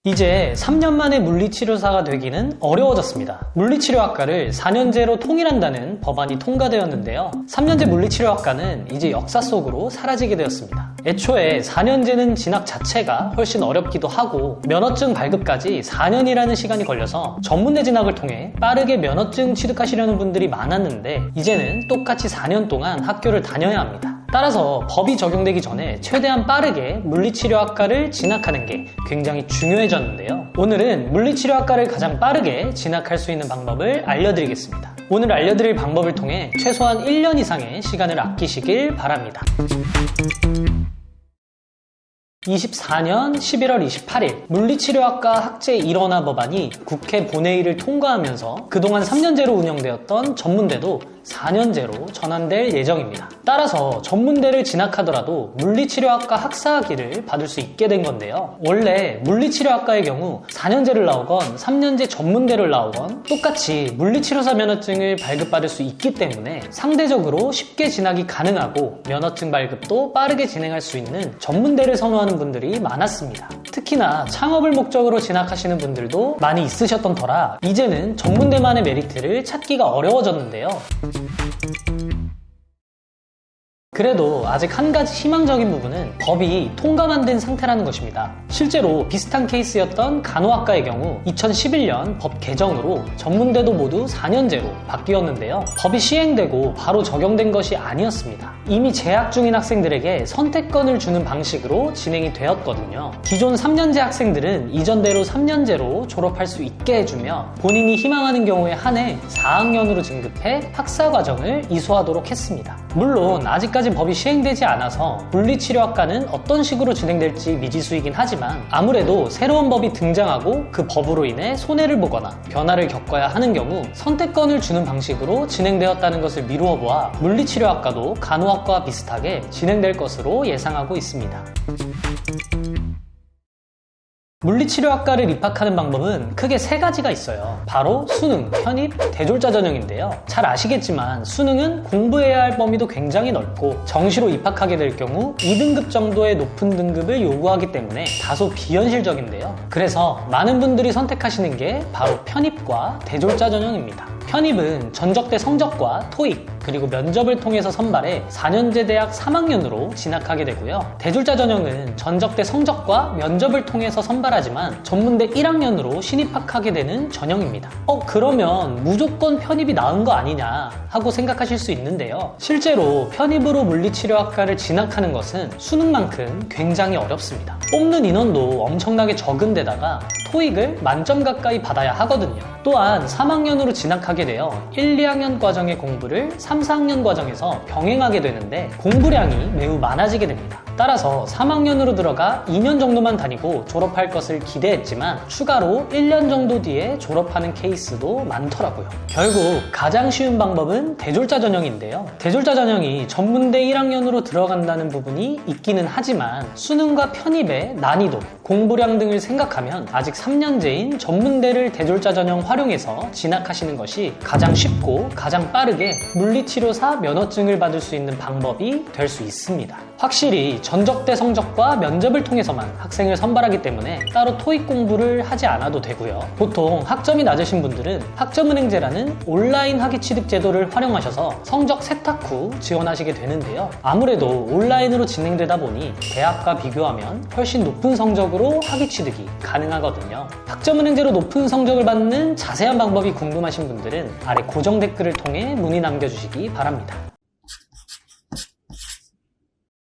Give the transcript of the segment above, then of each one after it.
이제 3년 만에 물리치료사가 되기는 어려워졌습니다. 물리치료학과를 4년제로 통일한다는 법안이 통과되었는데요. 3년제 물리치료학과는 이제 역사 속으로 사라지게 되었습니다. 애초에 4년제는 진학 자체가 훨씬 어렵기도 하고 면허증 발급까지 4년이라는 시간이 걸려서 전문대 진학을 통해 빠르게 면허증 취득하시려는 분들이 많았는데 이제는 똑같이 4년 동안 학교를 다녀야 합니다. 따라서 법이 적용되기 전에 최대한 빠르게 물리치료학과를 진학하는 게 굉장히 중요해졌는데요. 오늘은 물리치료학과를 가장 빠르게 진학할 수 있는 방법을 알려드리겠습니다. 오늘 알려드릴 방법을 통해 최소한 1년 이상의 시간을 아끼시길 바랍니다. 24년 11월 28일 물리치료학과 학제 일원화 법안이 국회 본회의를 통과하면서 그동안 3년제로 운영되었던 전문대도 4년제로 전환될 예정입니다. 따라서 전문대를 진학하더라도 물리치료학과 학사학위를 받을 수 있게 된 건데요. 원래 물리치료학과의 경우 4년제를 나오건 3년제 전문대를 나오건 똑같이 물리치료사 면허증을 발급받을 수 있기 때문에 상대적으로 쉽게 진학이 가능하고 면허증 발급도 빠르게 진행할 수 있는 전문대를 선호하는 분들이 많았습니다. 특히나 창업을 목적으로 진학하시는 분들도 많이 있으셨던 터라 이제는 전문대만의 메리트를 찾기가 어려워졌는데요. 그래도 아직 한 가지 희망적인 부분은 법이 통과만 된 상태라는 것입니다. 실제로 비슷한 케이스였던 간호학과의 경우 2011년 법 개정으로 전문대도 모두 4년제로 바뀌었는데요. 법이 시행되고 바로 적용된 것이 아니었습니다. 이미 재학 중인 학생들에게 선택권을 주는 방식으로 진행이 되었거든요. 기존 3년제 학생들은 이전대로 3년제로 졸업할 수 있게 해주며 본인이 희망하는 경우에 한해 4학년으로 진급해 학사과정을 이수하도록 했습니다. 물론 아직까지 법이 시행되지 않아서 물리치료학과는 어떤 식으로 진행될지 미지수이긴 하지만 아무래도 새로운 법이 등장하고 그 법으로 인해 손해를 보거나 변화를 겪어야 하는 경우 선택권을 주는 방식으로 진행되었다는 것을 미루어 보아 물리치료학과도 간호학과와 비슷하게 진행될 것으로 예상하고 있습니다. 물리치료학과를 입학하는 방법은 크게 세 가지가 있어요. 바로 수능, 편입, 대졸자 전형인데요. 잘 아시겠지만 수능은 공부해야 할 범위도 굉장히 넓고 정시로 입학하게 될 경우 2등급 정도의 높은 등급을 요구하기 때문에 다소 비현실적인데요. 그래서 많은 분들이 선택하시는 게 바로 편입과 대졸자 전형입니다. 편입은 전적대 성적과 토익 그리고 면접을 통해서 선발해 4년제 대학 3학년으로 진학하게 되고요. 대졸자 전형은 전적대 성적과 면접을 통해서 선발하지만 전문대 1학년으로 신입학하게 되는 전형입니다. 그러면 무조건 편입이 나은 거 아니냐 하고 생각하실 수 있는데요. 실제로 편입으로 물리치료학과를 진학하는 것은 수능만큼 굉장히 어렵습니다. 뽑는 인원도 엄청나게 적은 데다가 토익을 만점 가까이 받아야 하거든요. 또한 3학년으로 진학하게 되어 1, 2학년 과정의 공부를 3, 4학년 과정에서 병행하게 되는데 공부량이 매우 많아지게 됩니다. 따라서 3학년으로 들어가 2년 정도만 다니고 졸업할 것을 기대했지만 추가로 1년 정도 뒤에 졸업하는 케이스도 많더라고요. 결국 가장 쉬운 방법은 대졸자 전형인데요. 대졸자 전형이 전문대 1학년으로 들어간다는 부분이 있기는 하지만 수능과 편입의 난이도, 공부량 등을 생각하면 아직 3년제인 전문대를 대졸자 전형 활용해서 진학하시는 것이 가장 쉽고 가장 빠르게 물리치료사 면허증을 받을 수 있는 방법이 될 수 있습니다. 확실히 전적대 성적과 면접을 통해서만 학생을 선발하기 때문에 따로 토익 공부를 하지 않아도 되고요. 보통 학점이 낮으신 분들은 학점은행제라는 온라인 학위 취득 제도를 활용하셔서 성적 세탁 후 지원하시게 되는데요. 아무래도 온라인으로 진행되다 보니 대학과 비교하면 훨씬 높은 성적으로 학위 취득이 가능하거든요. 학점은행제로 높은 성적을 받는 자세한 방법이 궁금하신 분들은 아래 고정 댓글을 통해 문의 남겨주시기 바랍니다.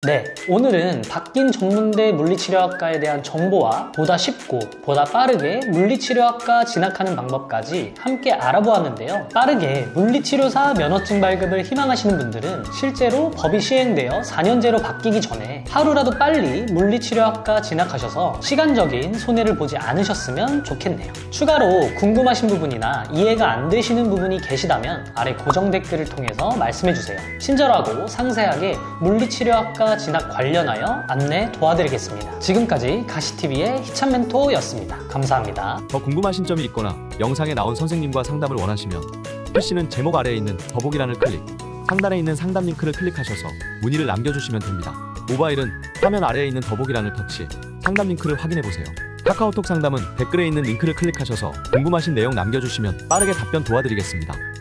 네, 오늘은 바뀐 전문대 물리치료학과에 대한 정보와 보다 쉽고 보다 빠르게 물리치료학과 진학하는 방법까지 함께 알아보았는데요. 빠르게 물리치료사 면허증 발급을 희망하시는 분들은 실제로 법이 시행되어 4년제로 바뀌기 전에 하루라도 빨리 물리치료학과 진학하셔서 시간적인 손해를 보지 않으셨으면 좋겠네요. 추가로 궁금하신 부분이나 이해가 안 되시는 부분이 계시다면 아래 고정 댓글을 통해서 말씀해주세요. 친절하고 상세하게 물리치료학과 진학 관련하여 안내 도와드리겠습니다. 지금까지 가시TV의 희찬 멘토였습니다. 감사합니다. 더 궁금하신 점이 있거나 영상에 나온 선생님과 상담을 원하시면 PC는 제목 아래에 있는 더보기란을 클릭, 상단에 있는 상담 링크를 클릭하셔서 문의를 남겨주시면 됩니다. 모바일은 화면 아래에 있는 더보기란을 터치, 상담 링크를 확인해보세요. 카카오톡 상담은 댓글에 있는 링크를 클릭하셔서 궁금하신 내용 남겨주시면 빠르게 답변 도와드리겠습니다.